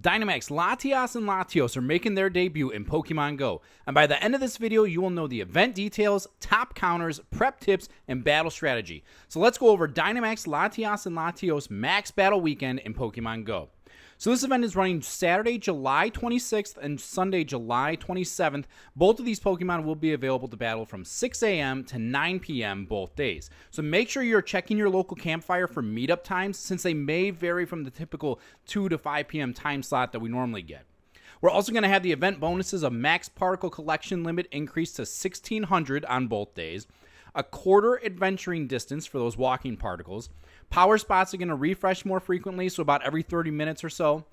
Dynamax Latias and Latios are making their debut in Pokemon GO, and by the end of this video, you will know the event details, top counters, prep tips, and battle strategy. So let's go over Dynamax Latias and Latios Max Battle Weekend in Pokemon GO. So this event is running Saturday, July 26th and Sunday, July 27th. Both of these Pokemon will be available to battle from 6 a.m. to 9 p.m. both days. So make sure you're checking your local campfire for meetup times, since they may vary from the typical 2 to 5 p.m. time slot that we normally get. We're also going to have the event bonuses of max particle collection limit increased to 1,600 on both days, a quarter adventuring distance for those walking particles. Power spots are going to refresh more frequently, so about every 30 minutes or so.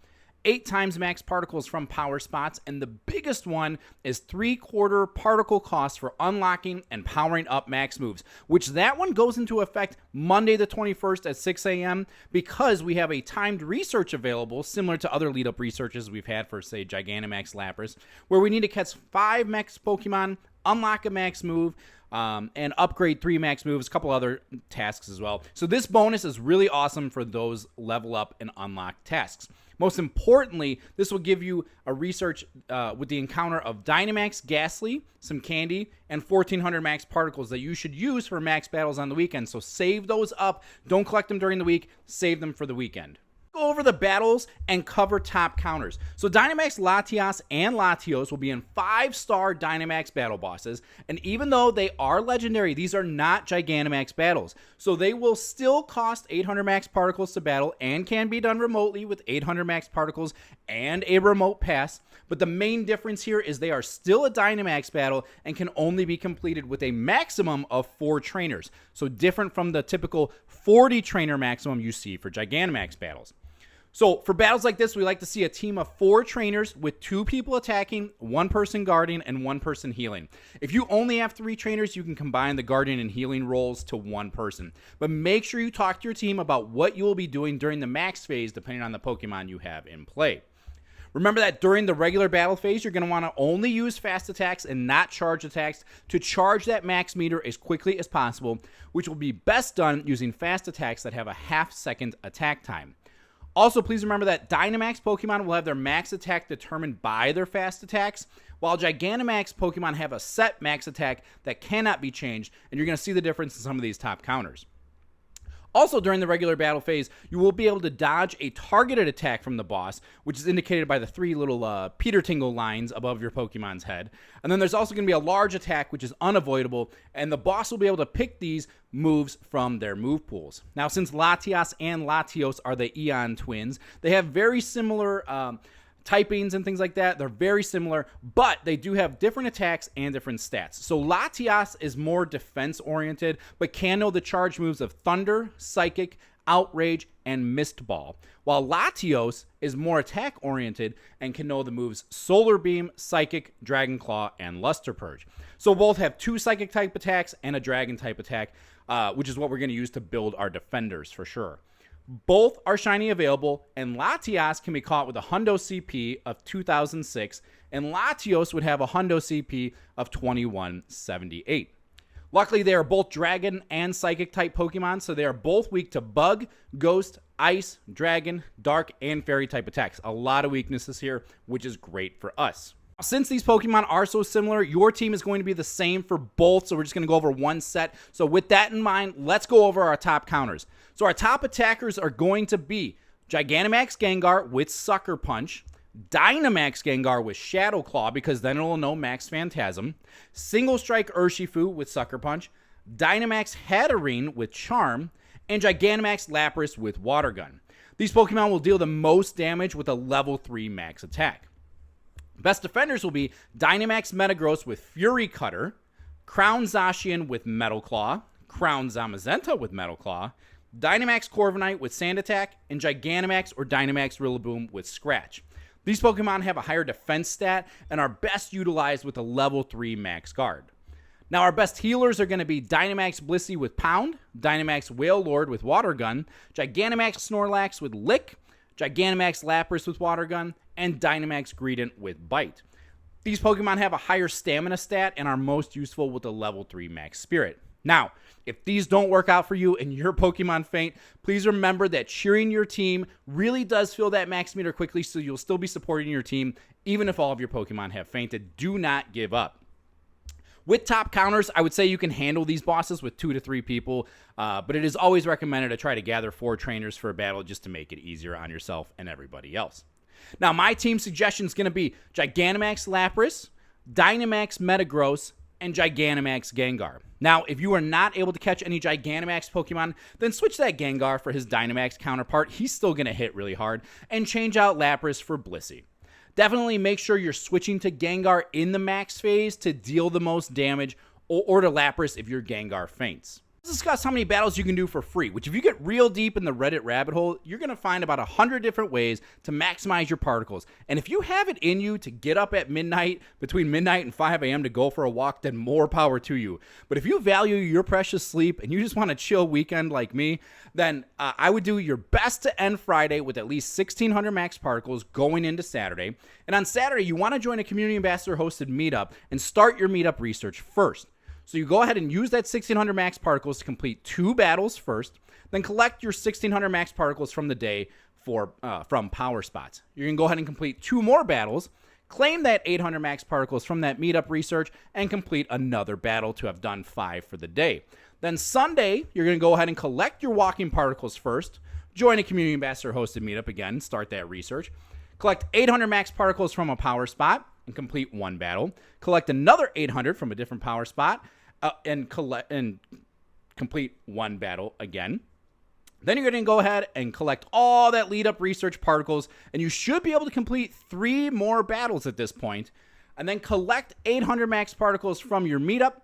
8 times max particles from power spots, and the biggest one is 3/4 particle cost for unlocking and powering up max moves, which that one goes into effect Monday the 21st at 6 a.m. because we have a timed research available, similar to other lead-up researches we've had for, say, Dynamax Lapras, where we need to catch 5 max Pokemon, unlock a max move, and upgrade 3 max moves, a couple other tasks as well. So this bonus is really awesome for those level up and unlock tasks. Most importantly, this will give you a research with the encounter of Dynamax Ghastly, some candy, and 1,400 max particles that you should use for max battles on the weekend. So save those up. Don't collect them during the week. Save them for the weekend. Go over the battles and cover top counters. So Dynamax Latias and Latios will be in 5-star Dynamax battle bosses, and even though they are legendary, these are not Gigantamax battles. So they will still cost 800 max particles to battle and can be done remotely with 800 max particles and a remote pass. But the main difference here is they are still a Dynamax battle and can only be completed with a maximum of 4 trainers. So different from the typical 40 trainer maximum you see for Gigantamax battles. So for battles like this, we like to see a team of 4 trainers with 2 people attacking, 1 person guarding, and 1 person healing. If you only have 3 trainers, you can combine the guarding and healing roles to 1 person. But make sure you talk to your team about what you will be doing during the max phase, depending on the Pokemon you have in play. Remember that during the regular battle phase, you're going to want to only use fast attacks and not charge attacks to charge that max meter as quickly as possible, which will be best done using fast attacks that have a half-second attack time. Also, please remember that Dynamax Pokemon will have their max attack determined by their fast attacks, while Gigantamax Pokemon have a set max attack that cannot be changed, and you're going to see the difference in some of these top counters. Also, during the regular battle phase, you will be able to dodge a targeted attack from the boss, which is indicated by the 3 little Peter Tingle lines above your Pokemon's head. And then there's also going to be a large attack, which is unavoidable, and the boss will be able to pick these moves from their move pools. Now, since Latias and Latios are the Eon twins, they have very similar typings and things like that. They're very similar, but they do have different attacks and different stats. So Latias is more defense oriented, but can know the charge moves of Thunder, Psychic, Outrage, and Mist Ball, while Latios is more attack oriented and can know the moves Solar Beam, Psychic, Dragon Claw, and Luster Purge. So both have 2 Psychic type attacks and a Dragon type attack, which is what we're going to use to build our defenders for sure. Both are shiny available, and Latias can be caught with a Hundo CP of 2006, and Latios would have a Hundo CP of 2178. Luckily, they are both Dragon and Psychic type Pokemon, so they are both weak to Bug, Ghost, Ice, Dragon, Dark, and Fairy type attacks. A lot of weaknesses here, which is great for us. Since these Pokemon are so similar, your team is going to be the same for both, so we're just going to go over one set. So with that in mind, let's go over our top counters. So our top attackers are going to be Gigantamax Gengar with Sucker Punch, Dynamax Gengar with Shadow Claw, because then it'll know Max Phantasm, Single Strike Urshifu with Sucker Punch, Dynamax Hatterene with Charm, and Gigantamax Lapras with Water Gun. These Pokemon will deal the most damage with a level 3 max attack. Best defenders will be Dynamax Metagross with Fury Cutter, Crown Zacian with Metal Claw, Crown Zamazenta with Metal Claw, Dynamax Corviknight with Sand Attack, and Gigantamax or Dynamax Rillaboom with Scratch. These Pokemon have a higher defense stat and are best utilized with a level 3 max guard. Now our best healers are going to be Dynamax Blissey with Pound, Dynamax Wailord with Water Gun, Gigantamax Snorlax with Lick, Gigantamax Lapras with Water Gun, and Dynamax Greedent with Bite. These Pokemon have a higher stamina stat and are most useful with a level 3 max Spirit. Now, if these don't work out for you and you're Pokemon faint, please remember that cheering your team really does fill that max meter quickly, so you'll still be supporting your team even if all of your Pokemon have fainted. Do not give up. With top counters, I would say you can handle these bosses with 2 to 3 people, but it is always recommended to try to gather 4 trainers for a battle just to make it easier on yourself and everybody else. Now, my team suggestion is going to be Gigantamax Lapras, Dynamax Metagross, and Gigantamax Gengar. Now, if you are not able to catch any Gigantamax Pokemon, then switch that Gengar for his Dynamax counterpart. He's still going to hit really hard, and change out Lapras for Blissey. Definitely make sure you're switching to Gengar in the max phase to deal the most damage, or to Lapras if your Gengar faints. Let's discuss how many battles you can do for free, which if you get real deep in the Reddit rabbit hole, you're going to find about 100 different ways to maximize your particles. And if you have it in you to get up at midnight, between midnight and 5 a.m. to go for a walk, then more power to you. But if you value your precious sleep and you just want a chill weekend like me, then I would do your best to end Friday with at least 1,600 max particles going into Saturday. And on Saturday, you want to join a community ambassador hosted meetup and start your meetup research first. So you go ahead and use that 1,600 max particles to complete 2 battles first, then collect your 1,600 max particles from the day from power spots. You're going to go ahead and complete 2 more battles, claim that 800 max particles from that meetup research, and complete another battle to have done 5 for the day. Then Sunday, you're going to go ahead and collect your walking particles first, join a community ambassador hosted meetup again, start that research, collect 800 max particles from a power spot, and complete 1 battle, collect another 800 from a different power spot, and complete 1 battle again. Then you're going to go ahead and collect all that lead up research particles, and you should be able to complete 3 more battles at this point, and then collect 800 max particles from your meetup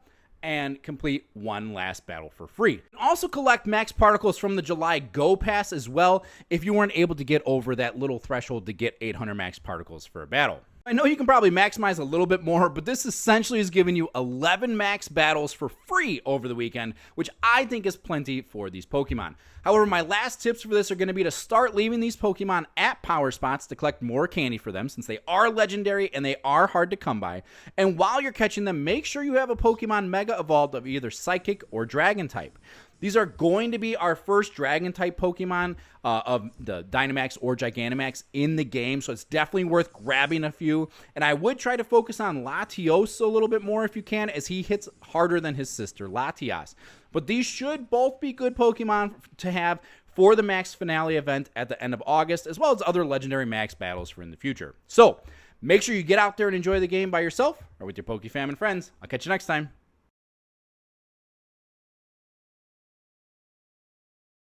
and complete 1 last battle for free. Also collect max particles from the July Go Pass as well if you weren't able to get over that little threshold to get 800 max particles for a battle. I know you can probably maximize a little bit more, but this essentially is giving you 11 max battles for free over the weekend, which I think is plenty for these Pokemon. However, my last tips for this are going to be to start leaving these Pokemon at power spots to collect more candy for them, since they are legendary and they are hard to come by. And while you're catching them, make sure you have a Pokemon Mega Evolved of either Psychic or Dragon type. These are going to be our first Dragon-type Pokemon of the Dynamax or Gigantamax in the game, so it's definitely worth grabbing a few. And I would try to focus on Latios a little bit more if you can, as he hits harder than his sister Latias. But these should both be good Pokemon to have for the Max Finale event at the end of August, as well as other Legendary Max battles for in the future. So make sure you get out there and enjoy the game by yourself or with your Pokefam and friends. I'll catch you next time.